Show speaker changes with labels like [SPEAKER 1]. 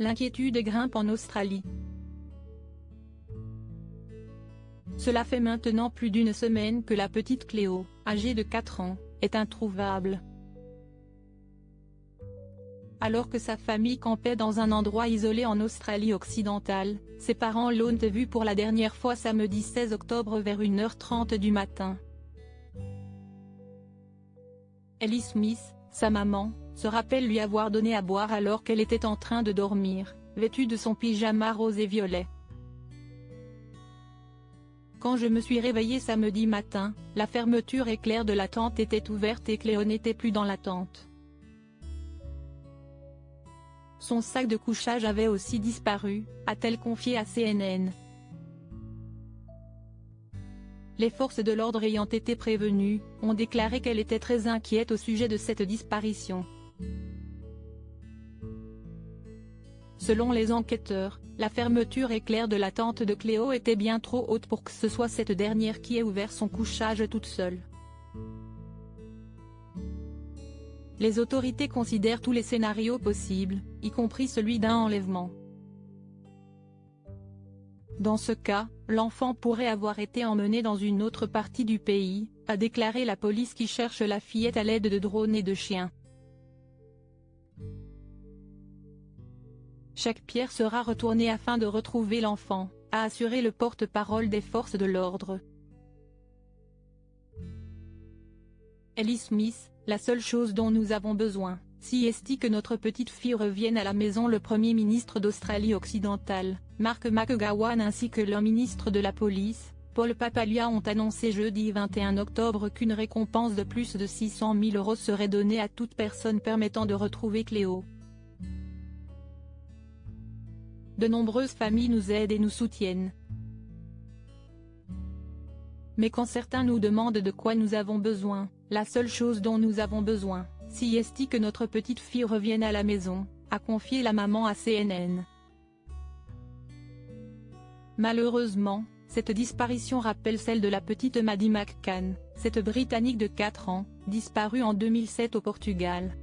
[SPEAKER 1] L'inquiétude grimpe en Australie. Cela fait maintenant plus d'une semaine que la petite Cléo, âgée de 4 ans, est introuvable. Alors que sa famille campait dans un endroit isolé en Australie occidentale, ses parents l'ont vue pour la dernière fois samedi 16 octobre vers 1h30 du matin. Ellie Smith, sa maman, se rappelle lui avoir donné à boire alors qu'elle était en train de dormir, vêtue de son pyjama rose et violet. Quand je me suis réveillée samedi matin, la fermeture éclair de la tente était ouverte et Cléo n'était plus dans la tente. Son sac de couchage avait aussi disparu, a-t-elle confié à CNN. Les forces de l'ordre ayant été prévenues, ont déclaré qu'elle était très inquiète au sujet de cette disparition. Selon les enquêteurs, la fermeture éclair de la tente de Cléo était bien trop haute pour que ce soit cette dernière qui ait ouvert son couchage toute seule. Les autorités considèrent tous les scénarios possibles, y compris celui d'un enlèvement. Dans ce cas, l'enfant pourrait avoir été emmené dans une autre partie du pays, a déclaré la police qui cherche la fillette à l'aide de drones et de chiens. Chaque pierre sera retournée afin de retrouver l'enfant, a assuré le porte-parole des forces de l'ordre. Ellie Smith, la seule chose dont nous avons besoin, si est que notre petite fille revienne à la maison. Le Premier ministre d'Australie occidentale, Mark McGowan ainsi que le ministre de la Police, Paul Papalia ont annoncé jeudi 21 octobre qu'une récompense de plus de 600 000 € serait donnée à toute personne permettant de retrouver Cléo. De nombreuses familles nous aident et nous soutiennent. Mais quand certains nous demandent de quoi nous avons besoin, la seule chose dont nous avons besoin, si est que notre petite fille revienne à la maison, a confié la maman à CNN. Malheureusement, cette disparition rappelle celle de la petite Maddie McCann, cette Britannique de 4 ans, disparue en 2007 au Portugal.